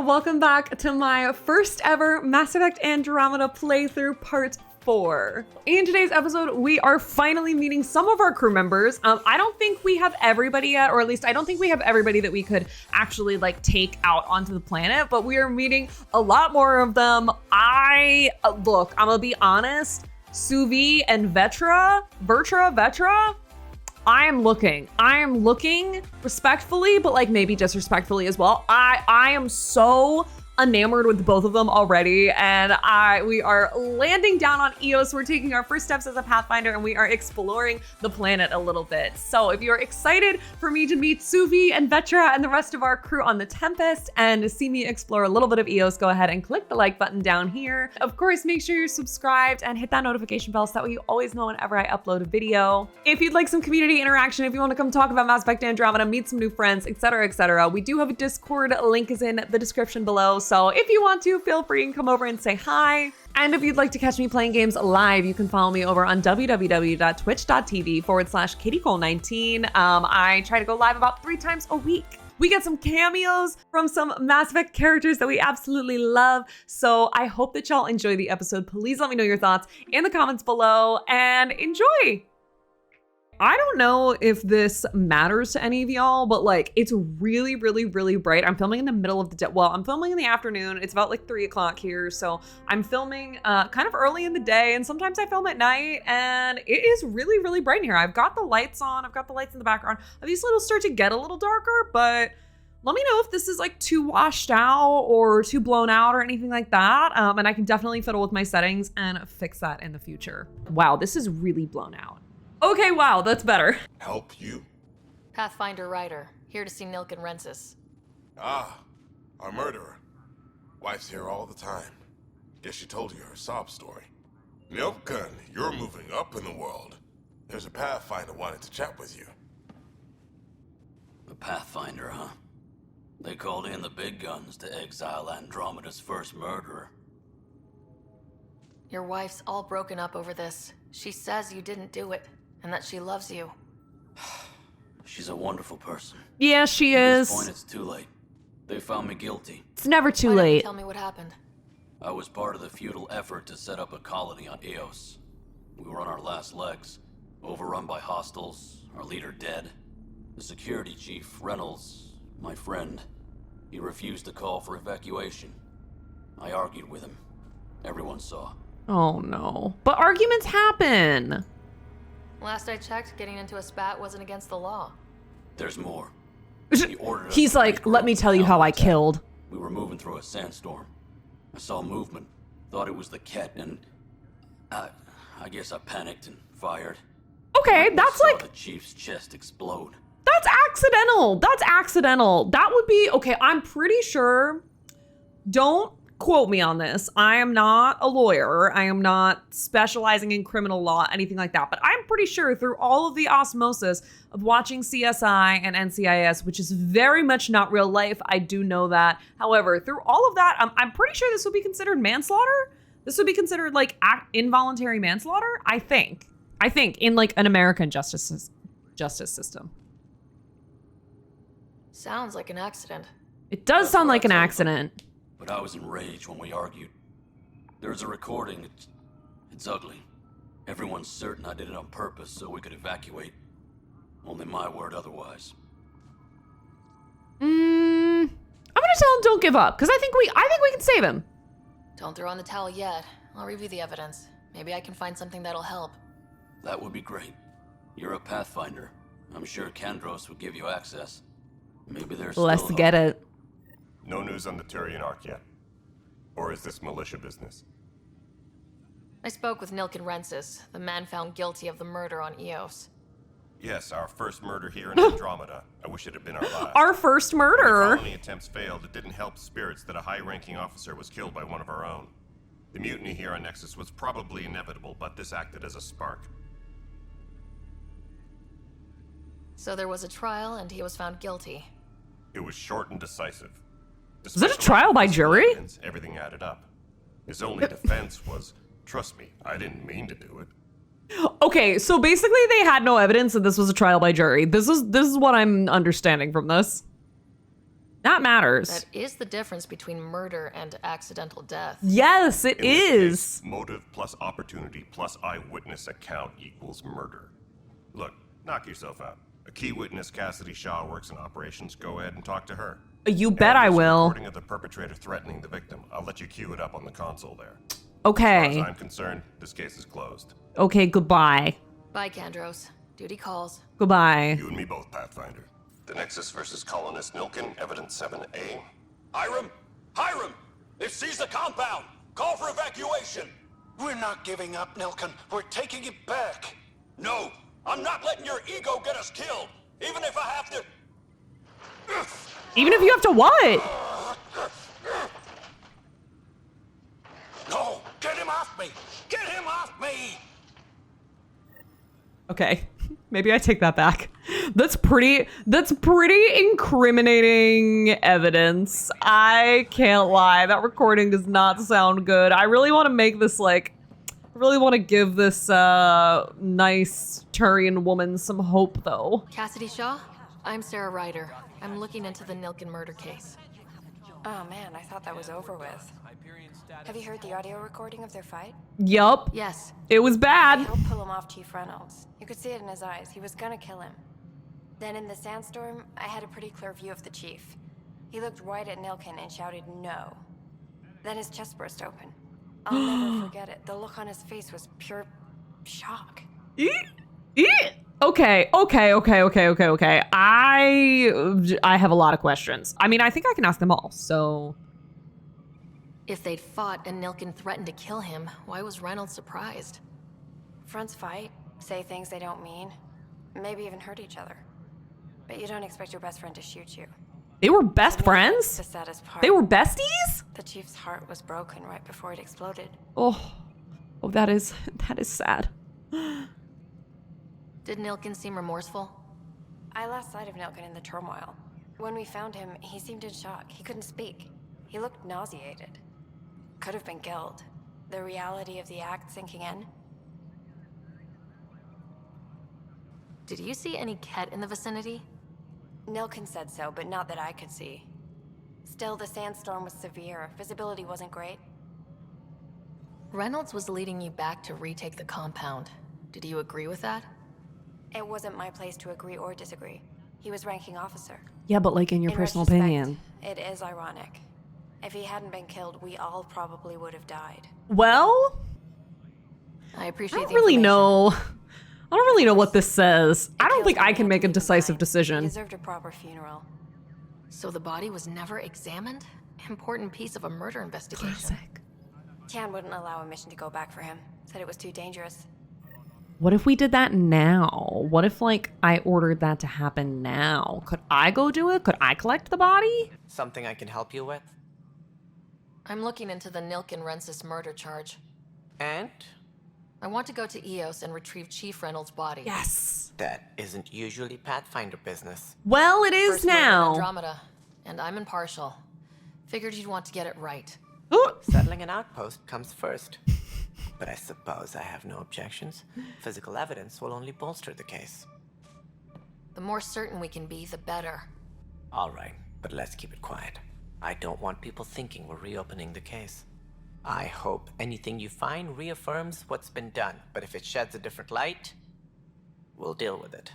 welcome back to my first ever Mass Effect Andromeda playthrough part 4. In today's episode, we are finally meeting some of our crew members. I don't think we have everybody yet, or at least I don't think we have everybody that we could actually like take out onto the planet, but we are meeting a lot more of them. Look, I'm gonna be honest, Suvi and Vetra, I am looking respectfully, but like maybe disrespectfully as well. I am so enamored with both of them already, and we are landing down on Eos. We're taking our first steps as a Pathfinder, and we are exploring the planet a little bit. So if you're excited for me to meet Suvi and Vetra and the rest of our crew on the Tempest and to see me explore a little bit of Eos, go ahead and click the like button down here. Of course, make sure you're subscribed and hit that notification bell so that way you always know whenever I upload a video. If you'd like some community interaction, if you want to come talk about Mass Effect Andromeda, meet some new friends, etc., we do have a Discord. Link is in the description below. So if you want to, feel free and come over and say hi. And if you'd like to catch me playing games live, you can follow me over on www.twitch.tv/KTCOLE19. I try to go live about 3 times a week. We get some cameos from some Mass Effect characters that we absolutely love. So I hope that y'all enjoy the episode. Please let me know your thoughts in the comments below and enjoy. I don't know if this matters to any of y'all, but like it's really, really, really bright. I'm filming in the middle of the day. Well, I'm filming in the afternoon. It's about like 3 o'clock here. So I'm filming kind of early in the day, and sometimes I film at night, and it is really, really bright in here. I've got the lights on. I've got the lights in the background. These little start to get a little darker, but let me know if this is like too washed out or too blown out or anything like that. And I can definitely fiddle with my settings and fix that in the future. Wow, this is really blown out. Okay, wow, that's better. Help you? Pathfinder Ryder, here to see Nilk and Rensis. Ah, our murderer. Wife's here all the time. Guess she told you her sob story. Nilkan, you're moving up in the world. There's a Pathfinder wanted to chat with you. A Pathfinder, huh? They called in the big guns to exile Andromeda's first murderer. Your wife's all broken up over this. She says you didn't do it, and that she loves you. She's a wonderful person. Yeah, she At is. this point, it's too late. They found me guilty. It's never too Why didn't you late. tell me what happened? I was part of the futile effort to set up a colony on Eos. We were on our last legs, overrun by hostiles, our leader dead. The security chief, Reynolds, my friend, he refused to call for evacuation. I argued with him. Everyone saw. Oh no. But arguments happen. Last I checked, getting into a spat wasn't against the law. There's more. He ordered us He's to like, regroup let me tell you how I killed. We were moving through a sandstorm. I saw movement, thought it was the Ket, and I guess I panicked and fired. Okay, I that's saw like, the chief's chest explode. that's accidental. That's accidental. That would be, okay, I'm pretty sure, don't quote me on this. I am not a lawyer. I am not specializing in criminal law, anything like that. But I'm pretty sure through all of the osmosis of watching CSI and NCIS, which is very much not real life, I do know that. However, through all of that, I'm pretty sure this would be considered manslaughter. This would be considered like involuntary manslaughter, I think. In like an American justice system. Sounds like an accident. It does That's sound what like I an told them. accident. But I was enraged when we argued. There's a recording. It's ugly. Everyone's certain I did it on purpose so we could evacuate. Only my word otherwise. I'm gonna tell him don't give up, because I think we can save him. Don't throw in the towel yet. I'll review the evidence. Maybe I can find something that'll help. That would be great. You're a Pathfinder. I'm sure Kandros would give you access. Maybe there's Let's still get hope. it. No news on the Turian Ark yet? Or is this militia business? I spoke with Nilk and Rensis, the man found guilty of the murder on Eos. Yes, our first murder here in Andromeda. I wish it had been our last. Our first When the murder. colony attempts failed, it didn't help spirits that a high-ranking officer was killed by one of our own. The mutiny here on Nexus was probably inevitable, but this acted as a spark. So there was a trial and he was found guilty. It was short and decisive. Was it a trial by jury? Evidence, everything added up. His only defense was, trust me, I didn't mean to do it. Okay, so basically they had no evidence that this was a trial by jury. This is what I'm understanding from this. That matters. That is the difference between murder and accidental death. Yes, it In this is. case, motive plus opportunity plus eyewitness account equals murder. Look, knock yourself out. A key witness, Cassidy Shaw, works in operations. Go ahead and talk to her. You bet And I there's a will. recording of the perpetrator threatening the victim. I'll let you cue it up on the console there. As Okay. far as I'm concerned, this case is closed. Okay, goodbye. Bye, Kandros. Duty calls. Goodbye. You and me both, Pathfinder. The Nexus versus Colonist Nilkin, Evidence 7A. Hiram! Hiram! They've seized the compound! Call for evacuation! We're not giving up, Nilkin. We're taking it back. No! I'm not letting your ego get us killed! Even if I have to... Even if you have to what? No! Get him off me! Get him off me! Okay, maybe I take that back. That's pretty incriminating evidence. I can't lie. That recording does not sound good. I really want to make this I really want to give this nice Turian woman some hope though. Cassidy Shaw? I'm Sarah Ryder. I'm looking into the Nilkin murder case. Oh man, I thought that was over with. Have you heard the audio recording of their fight? Yup, Yes. it was I bad. helped pull him off Chief Reynolds. You could see it in his eyes. He was gonna kill him. Then in the sandstorm, I had a pretty clear view of the chief. He looked right at Nilkin and shouted no. Then his chest burst open. I'll never forget it. The look on his face was pure shock. Okay. I have a lot of questions. I mean, I think I can ask them all. So, If they'd fought and Nilkin threatened to kill him, why was Reynolds surprised? Fronts fight, say things they don't mean, maybe even hurt each other. But you don't expect your best friend to shoot you. they were best To me, friends? that's the saddest part. They were besties? The chief's heart was broken right before it exploded. Oh, that is sad. Did Nilkin seem remorseful? I lost sight of Nilkin in the turmoil. When we found him, he seemed in shock. He couldn't speak. He looked nauseated. Could have been guilt. The reality of the act sinking in. Did you see any Ket in the vicinity? Nilkin said so, but not that I could see. Still, the sandstorm was severe. Visibility wasn't great. Reynolds was leading you back to retake the compound. Did you agree with that? It wasn't my place to agree or disagree. He was ranking officer. Yeah, but like in your In personal retrospect, opinion. It is ironic. If he hadn't been killed, we all probably would have died. Well, I I appreciate don't the really information. know. I don't really know what this says. I don't It think kills I me can not make to a leave him decisive die. decision. He deserved a proper funeral. So the body was never examined? Important piece of a murder investigation. Classic. Tian wouldn't allow a mission to go back for him. Said it was too dangerous. What if we did that now? What if like I ordered that to happen now? Could I go do it? Could I collect the body? Something I can help you with? I'm looking into the Nilkin Rensis murder charge. And I want to go to EOS and retrieve Chief Reynolds' body. Yes. that isn't usually Pathfinder business. Well, it is First murder in now. Andromeda, and I'm impartial. Figured you'd want to get it right. Ooh. Settling an outpost comes first. But I suppose I have no objections. Physical evidence will only bolster the case. The more certain we can be, the better. All right, but let's keep it quiet. I don't want people thinking we're reopening the case. I hope anything you find reaffirms what's been done, but if it sheds a different light, we'll deal with it.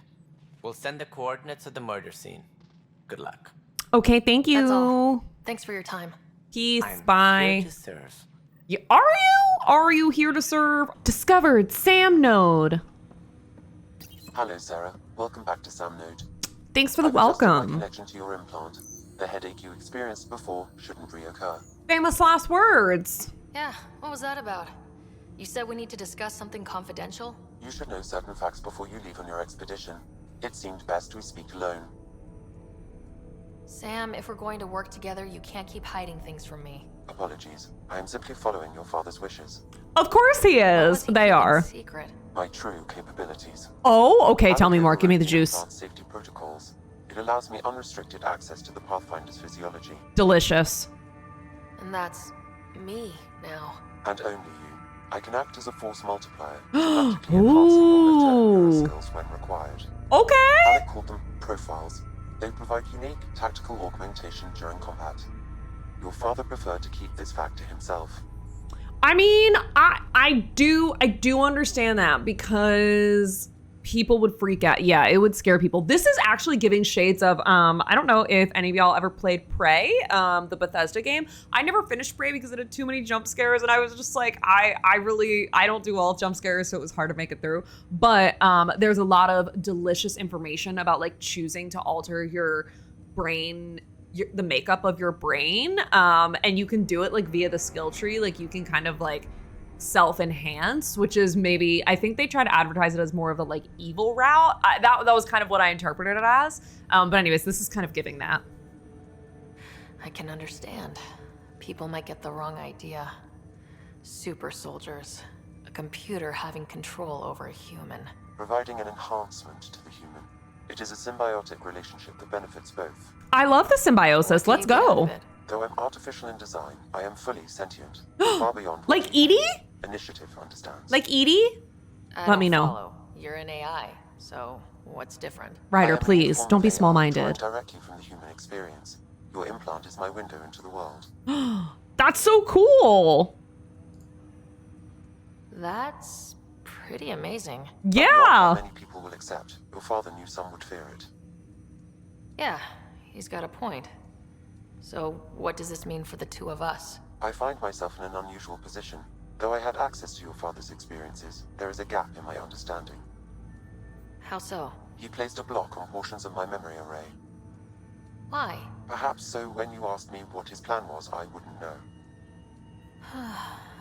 We'll send the coordinates of the murder scene. Good luck. Okay, thank you. That's all. Thanks for your time. Peace. I'm Bye. here to serve. Are you? Are you here to serve? Discovered Sam Node. Hello, Sarah. Welcome back to Sam Node. Thanks for the I've adjusted my welcome. connection to your implant. The headache you experienced before shouldn't reoccur. Famous last words. Yeah, what was that about? You said we need to discuss something confidential? You should know certain facts before you leave on your expedition. It seemed best we speak alone. Sam, if we're going to work together, you can't keep hiding things from me. Apologies. I am simply following your father's wishes. Of course he What is. was he They keeping are. secret? My true capabilities. Oh, okay. Tell me Allocated more. Give me the in juice. advanced safety protocols. It allows me unrestricted access to the Pathfinder's physiology. Delicious. And that's me now. And only you. I can act as a force multiplier, dramatically enhancing your return Ooh. skills when required. Okay. Alec called them profiles. They provide unique tactical augmentation during combat. Your father preferred to keep this fact to himself. I mean, I do understand that because people would freak out. Yeah, it would scare people. This is actually giving shades of I don't know if any of y'all ever played Prey, the Bethesda game. I never finished Prey because it had too many jump scares, and I was just like, I don't do well with jump scares, so it was hard to make it through. But there's a lot of delicious information about like choosing to alter your brain, the makeup of your brain, and you can do it like via the skill tree. Like you can kind of like self-enhance, which is maybe, I think they try to advertise it as more of a like evil route. That was kind of what I interpreted it as. But anyways, this is kind of giving that. I can understand. People might get the wrong idea. Super soldiers. A computer having control over a human. Providing an enhancement to the human. It is a symbiotic relationship that benefits both. I love the symbiosis. Let's go. Though I'm artificial in design, I am fully sentient. Far beyond like Edie? Initiative understands. Like Edie? Let me know. Follow. You're an AI, so what's different? Ryder, please, don't be small-minded. Directly from the human experience. Your implant is my window into the world. That's so cool. That's pretty amazing. Yeah. Not many people will accept. Your father knew some would fear it. Yeah, he's got a point. So, what does this mean for the two of us? I find myself in an unusual position. Though I had access to your father's experiences, there is a gap in my understanding. How so? He placed a block on portions of my memory array. Why? Perhaps so when you asked me what his plan was, I wouldn't know.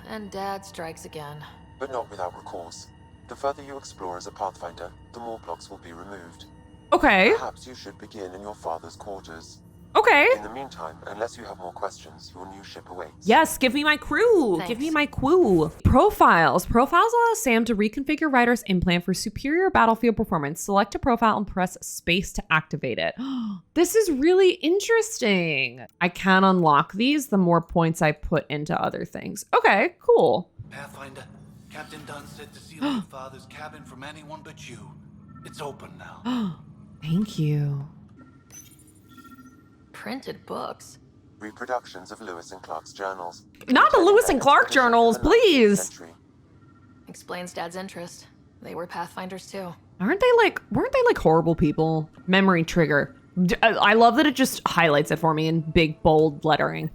And Dad strikes again. But not without recourse. The further you explore as a Pathfinder, the more blocks will be removed. Okay. Perhaps you should begin in your father's quarters. Okay. In the meantime, unless you have more questions, your new ship awaits. Yes, give me my crew. Thanks. Give me my crew. Profiles. Profiles allow Sam to reconfigure Ryder's implant for superior battlefield performance. Select a profile and press space to activate it. This is really interesting. I can unlock these the more points I put into other things. Okay, cool. Pathfinder, Captain Dunn said to seal your father's cabin from anyone but you. It's open now. Thank you. Printed books? Reproductions of Lewis and Clark's journals. Not the Lewis and Clark journals, please. Explains Dad's interest. They were Pathfinders too. Weren't they like horrible people? Memory trigger. I love that it just highlights it for me in big, bold lettering.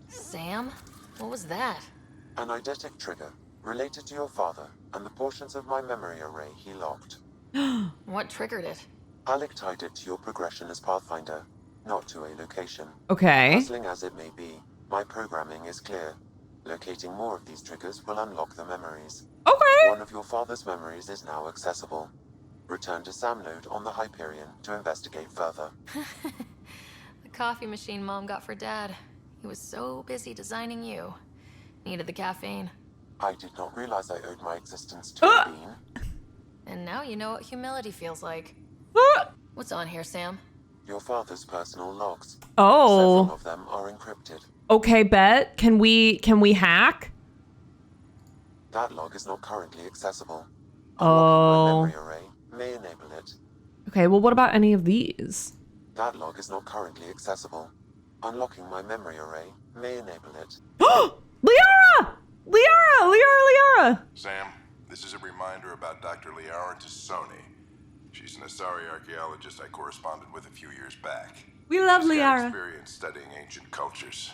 Sam? What was that? An eidetic trigger, related to your father, and the portions of my memory array he locked. What triggered it? Alec tied it to your progression as Pathfinder, not to a location. Okay. Puzzling as it may be, my programming is clear. Locating more of these triggers will unlock the memories. Okay. One of your father's memories is now accessible. Return to Sam Node on the Hyperion to investigate further. The coffee machine Mom got for Dad. He was so busy designing you. Needed the caffeine. I did not realize I owed my existence to a bean. And now you know what humility feels like. What's on here, Sam? Your father's personal logs. Oh. Several of them are encrypted. Okay, bet. Can we hack? That log is not currently accessible. Oh. Unlocking my memory array may enable it. Okay, well, what about any of these? That log is not currently accessible. Unlocking my memory array may enable it. Liara! Liara! Sam, this is a reminder about Dr. Vetra and Suvi. She's an Asari archaeologist I corresponded with a few years back. We love She's got Liara. experience studying ancient cultures.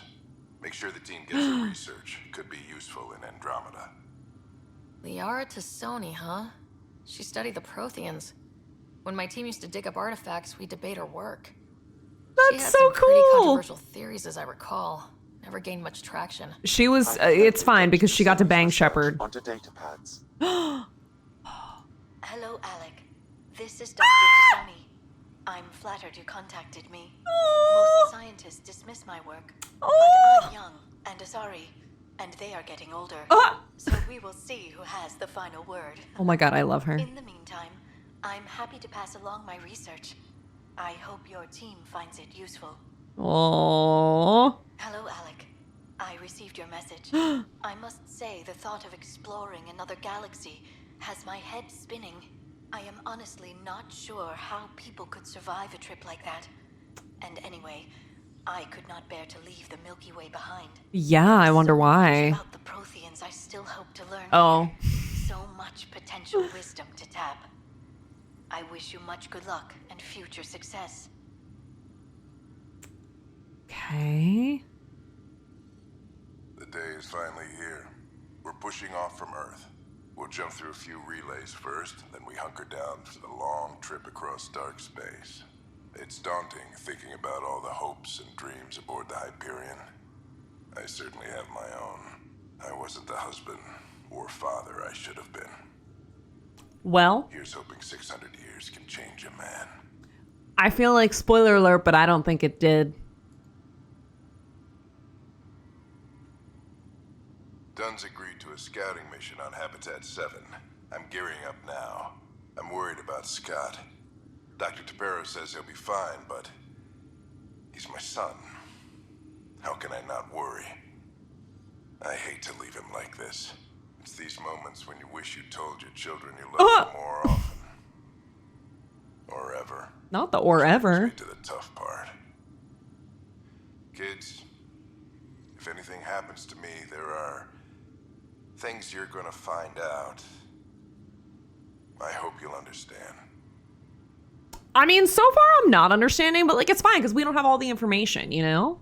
Make sure the team gets her research. Could be useful in Andromeda. Liara Tassoni, huh? She studied the Protheans. When my team used to dig up artifacts, we debate her work. She That's had so some pretty cool. controversial theories, as I recall. Never gained much traction. She was, it's fine because she got to bang Shepard. Onto data pads. Hello, Alec. This is Dr. Tassoni. I'm flattered you contacted me. Most scientists dismiss my work, but I'm young and Asari, and they are getting older. So we will see who has the final word. Oh my god, I love her. In the meantime, I'm happy to pass along my research. I hope your team finds it useful. Oh. Hello, Alec. I received your message. I must say the thought of exploring another galaxy has my head spinning. I am honestly not sure how people could survive a trip like that. And anyway, I could not bear to leave the Milky Way behind. Yeah, I wonder So why. much about the Protheans I still hope to learn Oh. here. So much potential wisdom to tap. I wish you much good luck and future success. Okay. The day is finally here. We're pushing off from Earth. We'll jump through a few relays first, then we hunker down for the long trip across dark space. It's daunting thinking about all the hopes and dreams aboard the Hyperion. I certainly have my own. I wasn't the husband or father I should have been. Well, Here's hoping 600 years can change a man. I feel like spoiler alert, but I don't think it did. Dunn's agreed to a scouting mission on Habitat 7. I'm gearing up now. I'm worried about Scott. Dr. Tapero says he'll be fine, but he's my son. How can I not worry? I hate to leave him like this. It's these moments when you wish you told your children you love them more often. Or ever. Not the or ever. To the tough part. Kids, if anything happens to me, there are things you're gonna find out. I hope you'll understand. I mean, so far I'm not understanding, but like it's fine because we don't have all the information, you know?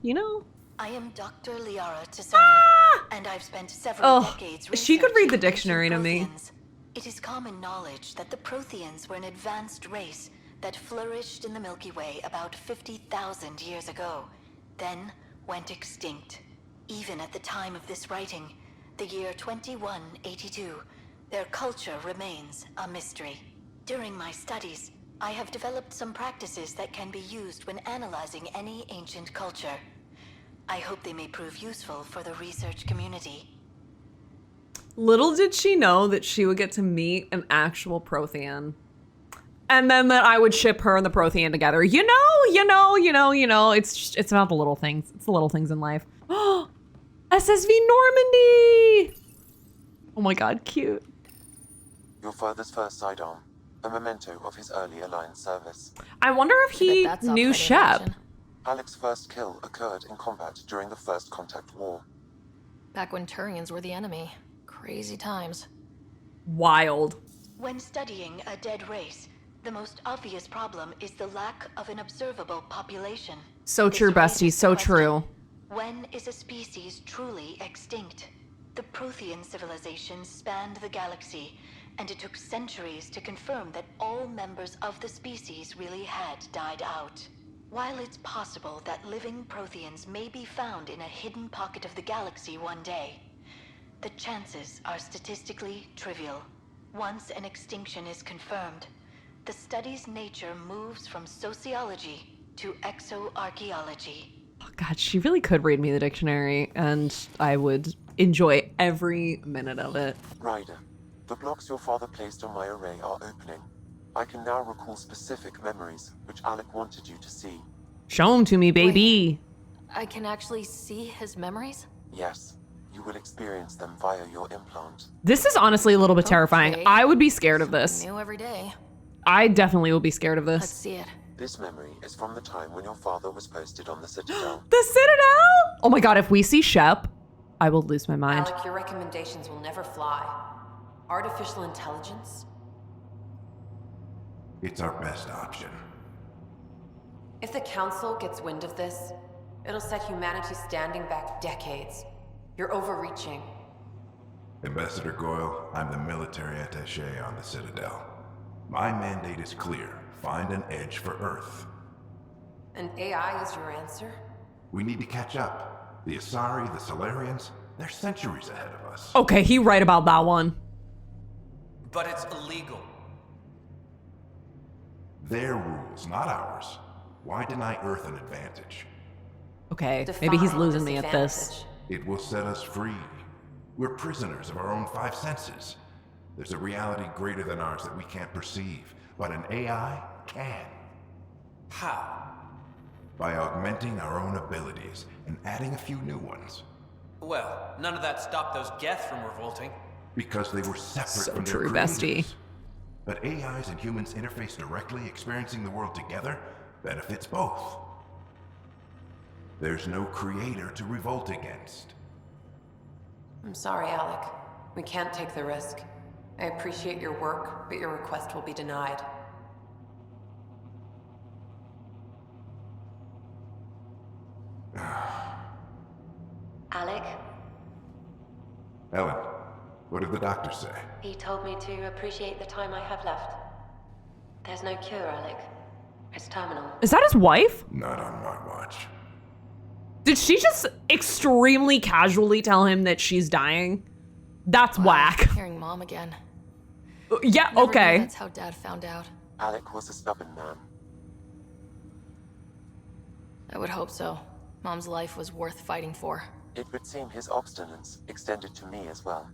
I am Dr. Liara Tassoni, and I've spent several decades she could read the researching dictionary to ancient me. Protheans. It is common knowledge that the Protheans were an advanced race that flourished in the Milky Way about 50,000 years ago, then went extinct. Even at the time of this writing, the year 2182, their culture remains a mystery. During my studies, I have developed some practices that can be used when analyzing any ancient culture. I hope they may prove useful for the research community. Little did she know that she would get to meet an actual Prothean. And then that I would ship her and the Prothean together. You know. It's about the little things. It's the little things in life. SSV Normandy! Oh my god, cute. Your father's first sidearm, a memento of his early Alliance service. I wonder if he knew Shep. Alec's first kill occurred in combat during the First Contact War. Back when Turians were the enemy. Crazy times. Wild. When studying a dead race, the most obvious problem is the lack of an observable population. So true, bestie, so true. When is a species truly extinct? The Prothean civilization spanned the galaxy, and it took centuries to confirm that all members of the species really had died out. While it's possible that living Protheans may be found in a hidden pocket of the galaxy one day, the chances are statistically trivial. Once an extinction is confirmed, the study's nature moves from sociology to exoarchaeology. Oh god, she really could read me the dictionary, and I would enjoy every minute of it. Ryder, the blocks your father placed on my array are opening. I can now recall specific memories which Alec wanted you to see. Show them to me, baby. Wait, I can actually see his memories? Yes, you will experience them via your implant. This is honestly a little bit terrifying. Okay. I would be scared of this. New every day. I definitely will be scared of Let's this. see it. This memory is from the time when your father was posted on the Citadel. The Citadel? Oh my god, if we see Shep, I will lose my mind. Alec, your recommendations will never fly. Artificial intelligence? It's our best option. If the Council gets wind of this, it'll set humanity standing back decades. You're overreaching. Ambassador Goyle, I'm the military attaché on the Citadel. My mandate is clear. Find an edge for Earth. And AI is your answer? We need to catch up. The Asari, the Solarians, they're centuries ahead of us. Okay, he right about that one. But it's illegal. Their rules, not ours. Why deny Earth an advantage? Okay, maybe he's Define losing me at this. disadvantage. It will set us free. We're prisoners of our own five senses. There's a reality greater than ours that we can't perceive, but an AI can. How? By augmenting our own abilities and adding a few new ones. Well, none of that stopped those Geth from revolting. Because they were separate So from their true, bestie. creators. But AIs and humans interface directly, experiencing the world together, benefits both. There's no creator to revolt against. I'm sorry, Alec. We can't take the risk. I appreciate your work, but your request will be denied. Alec, Ellen, what did the doctor say? he told me to appreciate the time I have left. There's no cure, Alec. It's terminal. Is that his wife? Not on my watch. Did she just extremely casually tell him that she's dying? That's whack. Hearing Mom again. Yeah, Never okay. knew that's how Dad found out. Alec was a stubborn man. I would hope so. Mom's life was worth fighting for. It would seem his obstinance extended to me as well.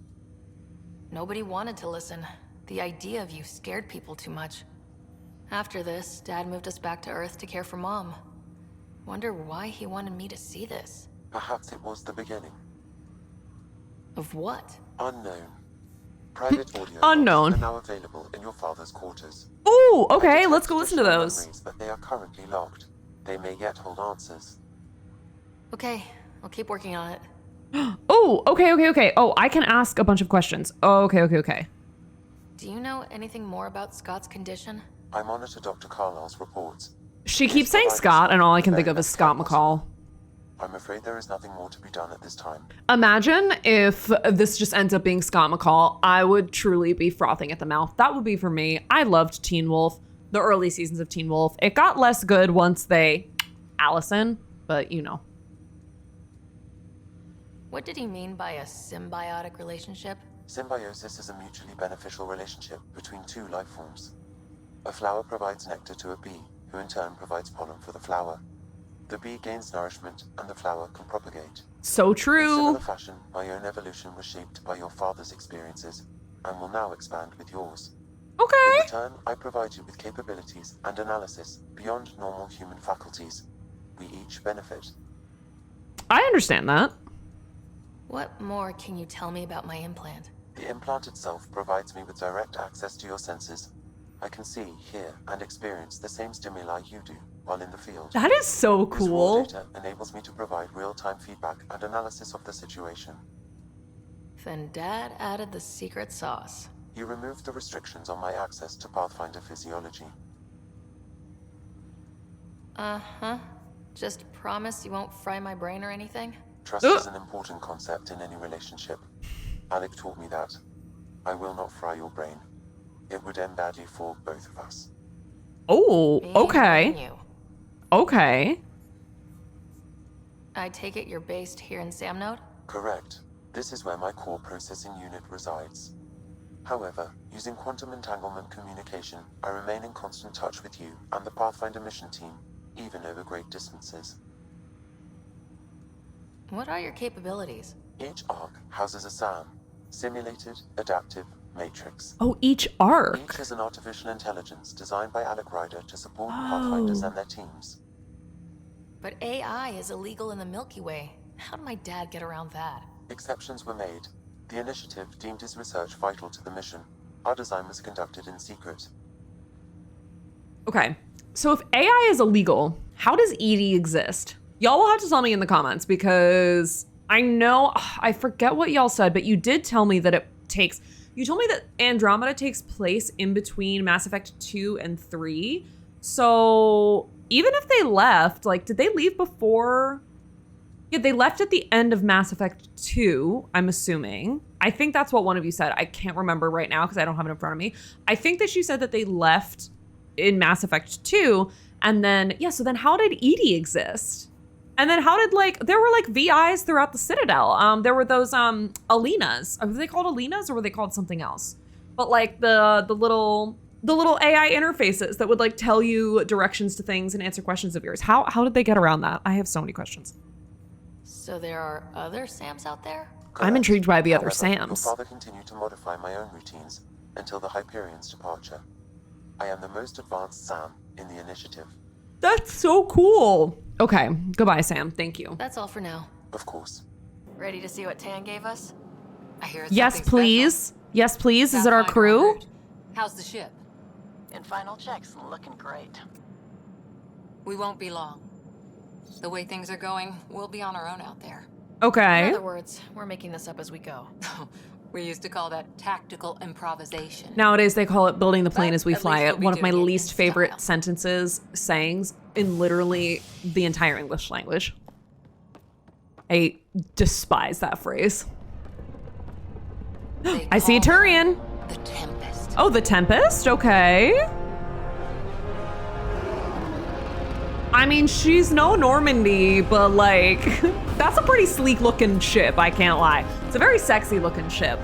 Nobody wanted to listen. The idea of you scared people too much. After this, Dad moved us back to Earth to care for Mom. Wonder why he wanted me to see this. Perhaps it was the beginning. Of what? Unknown. Private audio Unknown. logs are now available in your father's quarters. Ooh, okay, let's go listen to those. Memories, but they are currently locked. They may yet hold answers. Okay, I'll keep working on it. Oh, okay. Oh, I can ask a bunch of questions. Oh, okay. Do you know anything more about Scott's condition? I monitor Dr. Carlisle's reports. She keeps saying Scott, and all I can think of is Scott McCall. I'm afraid there is nothing more to be done at this time. Imagine if this just ends up being Scott McCall. I would truly be frothing at the mouth. That would be for me. I loved Teen Wolf, the early seasons of Teen Wolf. It got less good once they Allison, but you know. What did he mean by a symbiotic relationship? Symbiosis is a mutually beneficial relationship between two life forms. A flower provides nectar to a bee, who in turn provides pollen for the flower. The bee gains nourishment, and the flower can propagate. So In true. similar fashion, my own evolution was shaped by your father's experiences, and will now expand with yours. In Okay. return, I provide you with capabilities and analysis beyond normal human faculties. We each benefit. I understand that. What more can you tell me about my implant? The implant itself provides me with direct access to your senses. I can see, hear, and experience the same stimuli you do while in the field. That is so This raw cool. data enables me to provide real-time feedback and analysis of the situation. Then Dad added the secret sauce. You removed the restrictions on my access to Pathfinder physiology. Uh-huh. Just promise you won't fry my brain or anything? Trust is an important concept in any relationship. Alec taught me that. I will not fry your brain. It would end badly for both of us. Oh, Me and okay. you. Okay. I take it you're based here in Samnode? Correct. This is where my core processing unit resides. However, using quantum entanglement communication, I remain in constant touch with you and the Pathfinder mission team, even over great distances. What are your capabilities? Each arc houses a SAM, Simulated Adaptive Matrix. Oh, each arc. Each is an artificial intelligence designed by Alec Ryder to support Pathfinders and their teams. But AI is illegal in the Milky Way. How did my dad get around that? Exceptions were made. The initiative deemed his research vital to the mission. Our design was conducted in secret. Okay. So if AI is illegal, how does EDI exist? Y'all will have to tell me in the comments because I know, I forget what y'all said, but you did tell me that you told me that Andromeda takes place in between Mass Effect 2 and 3. So even if they left, like, did they leave before? Yeah, they left at the end of Mass Effect 2, I'm assuming. I think that's what one of you said. I can't remember right now because I don't have it in front of me. I think that you said that they left in Mass Effect 2. And then, yeah, so then how did EDI exist? And then how did, like, there were, like, VIs throughout the Citadel. There were those, Alinas. Were they called Alinas or were they called something else? But, like, the little AI interfaces that would, like, tell you directions to things and answer questions of yours. How did they get around that? I have so many questions. So there are other Sams out there? Correct. I'm intrigued by the other However, Your Sams. father continued to modify my own routines until the Hyperion's departure. I am the most advanced SAM in the initiative. That's so cool. Okay, goodbye, Sam. Thank you. That's all for now. Of course. Ready to see what Tan gave us? I hear it's Yes, something please. Yes, please. Is it our Pathfinder crew? en route. How's the ship? and final checks looking great. We won't be long. The way things are going, we'll be on our own out there. Okay. In other words, we're making this up as we go. We used to call that tactical improvisation. Nowadays, they call it building the plane But as we at fly least it. we'll be One of my doing it least in favorite style. sentences, sayings in literally the entire English language. I despise that phrase. I see a Turian. The Tempest. Oh, the Tempest? Okay. I mean, she's no Normandy, but like, that's a pretty sleek looking ship, I can't lie. It's a very sexy looking ship.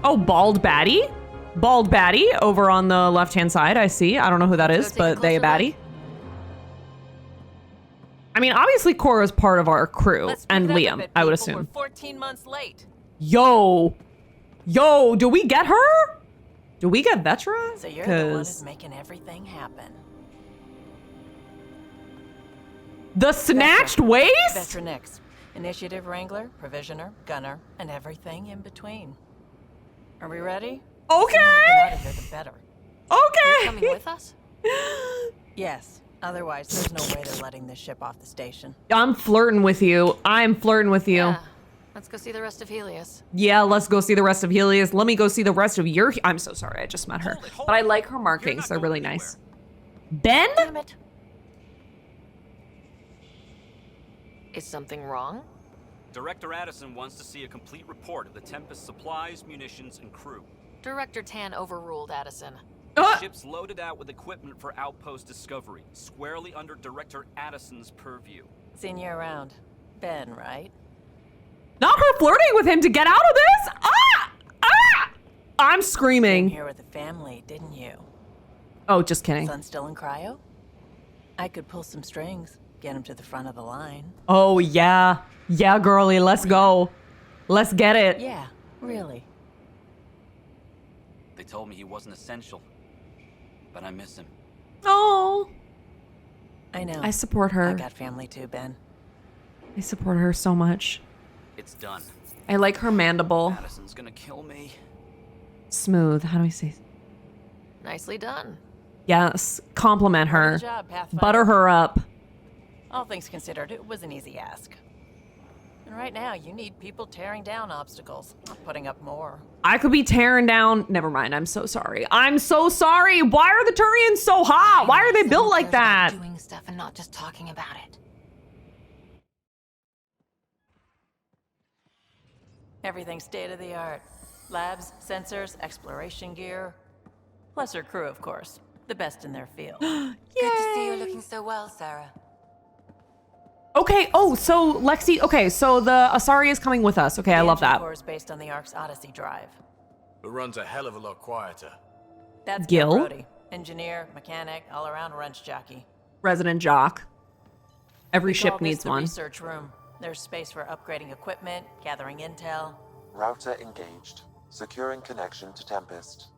Oh, Bald Baddie? Bald Baddie over on the left-hand side, I see. I don't know who that is, but they a baddie. I mean, obviously Cora's part of our crew, and Liam, I would assume. We're 14 months late. Yo, do we get her? Do we get Vetra? So you're the one who's making everything happen. The snatched waist? Vetra next. Initiative Wrangler, Provisioner, Gunner, and everything in between. Are we ready? Okay. The sooner we get out of here, the better. Okay. You're coming with us? Yes. Otherwise, there's no way they're letting this ship off the station. I'm flirting with you. I'm flirting with you. Yeah. Let's go see the rest of Helios. Yeah, let's go see the rest of Helios. Let me go see the rest of your... I'm so sorry, I just met her. But I like her markings. They're really nice. Ben? Damn it. Is something wrong? Director Addison wants to see a complete report of the Tempest supplies, munitions, and crew. Director Tan overruled Addison. The ship's loaded out with equipment for outpost discovery, squarely under Director Addison's purview. Seen you around. Ben, right? Not her flirting with him to get out of this! I'm screaming. Came here with a family, didn't you? Oh, just kidding. Son still in cryo? I could pull some strings, get him to the front of the line. Oh, yeah. Yeah, girlie, let's go. Let's get it. Yeah, really. They told me he wasn't essential, but I miss him. Oh. I know. I support her. I got family too, Ben. I support her so much. It's done. I like her mandible. Addison's gonna kill me. Smooth. How do we say? Nicely done. Yes. Compliment her. Good job, Pathfinder. Butter her up. All things considered, it was an easy ask. And right now, you need people tearing down obstacles, not putting up more. I could be tearing down. Never mind. I'm so sorry. I'm so sorry. Why are the Turians so hot? Why are they built like that? Doing stuff and not just talking about it. Everything's state of the art. Labs, sensors, exploration gear. Plus her crew, of course. The best in their field. Good to see you looking so well, Sarah. Okay. Oh, so Lexi. Okay, so the Asari is coming with us. Okay, I love that. The is based on the Ark's Odyssey drive. It runs a hell of a lot quieter. That's Gil? Brody. Engineer, mechanic, all-around wrench jockey. Resident jock. Every We ship call this needs the one. research room. There's space for upgrading equipment, gathering intel. Router engaged. Securing connection to Tempest.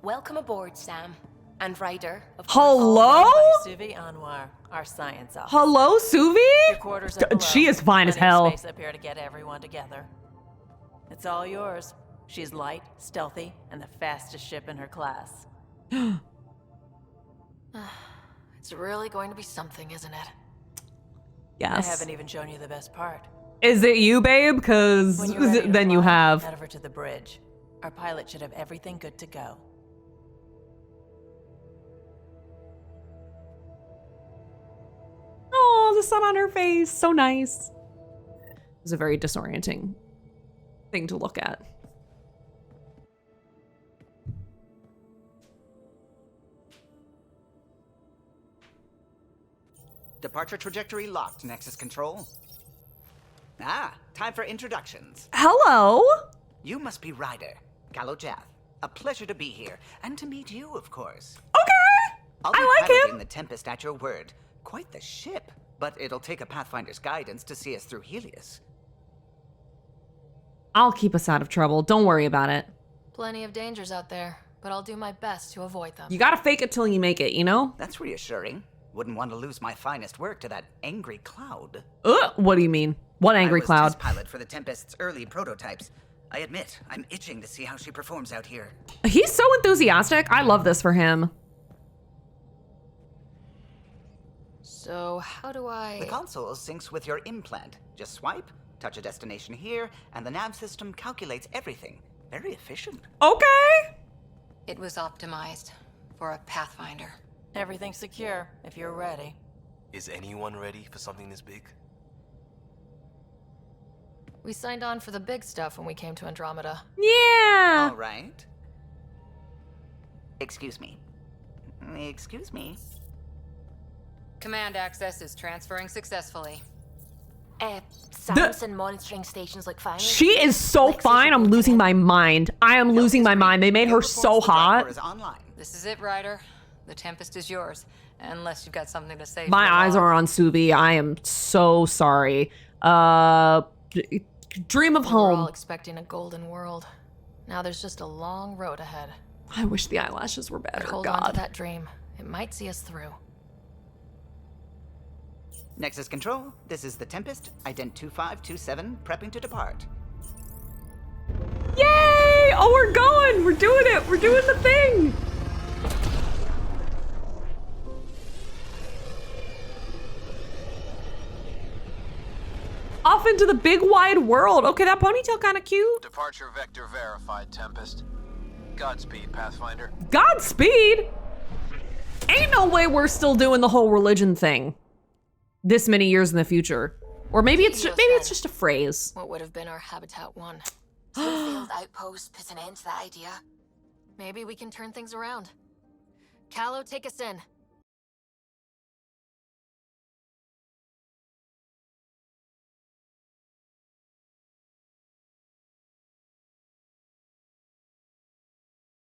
Welcome aboard, Sam. And Ryder, of course. Hello? Suvi Anwar, our science officer. Hello, Suvi? Your quarters are below. She is fine as Plenty of hell. Space up here to get everyone together. It's all yours. She's light, stealthy, and the fastest ship in her class. It's really going to be something, isn't it? Yes. I haven't even shown you the best part. Is it you, babe? Because When you're ready to then you fly, have. head over to the bridge. Our pilot should have everything good to go. Oh, the sun on her face. So nice. It was a very disorienting thing to look at. Departure trajectory locked, Nexus Control. Ah, time for introductions. Hello. You must be Ryder, Kalojath. A pleasure to be here, and to meet you, of course. Okay. I'll be I like piloting him. the Tempest at your word. Quite the ship, but it'll take a Pathfinder's guidance to see us through Helios. I'll keep us out of trouble. Don't worry about it. Plenty of dangers out there, but I'll do my best to avoid them. You gotta fake it till you make it, you know? That's reassuring. Wouldn't want to lose my finest work to that angry cloud. What do you mean? What angry cloud? I was test pilot for the Tempest's early prototypes. I admit, I'm itching to see how she performs out here. He's so enthusiastic. I love this for him. So, how do I... The console syncs with your implant. Just swipe, touch a destination here, and the nav system calculates everything. Very efficient. Okay. It was optimized for a Pathfinder. Everything's secure, if you're ready. Is anyone ready for something this big? We signed on for the big stuff when we came to Andromeda. Yeah. All right. Excuse me. Excuse me. Command access is transferring successfully. Sounds and monitoring stations look fine. She is so fine. I'm losing my mind. I am losing my mind. They made her so hot. This is it, Ryder. The Tempest is yours, unless you've got something to say. My eyes are on Suvi. I am so sorry. Dream of We're home. all expecting a golden world. Now there's just a long road ahead. I wish the eyelashes were better. But hold on to that dream. It might see us through. Nexus Control, this is the Tempest, Ident 2527, prepping to depart. Yay! Oh, we're going! We're doing it! We're doing the thing! Off into the big wide world. Okay, that ponytail kind of cute. Departure vector verified, Tempest. Godspeed, Pathfinder. Godspeed? Ain't no way we're still doing the whole religion thing this many years in the future. Or maybe it's just a phrase. What would have been our Habitat 1? Failed outpost put an end to that idea. Maybe we can turn things around. Callow, take us in.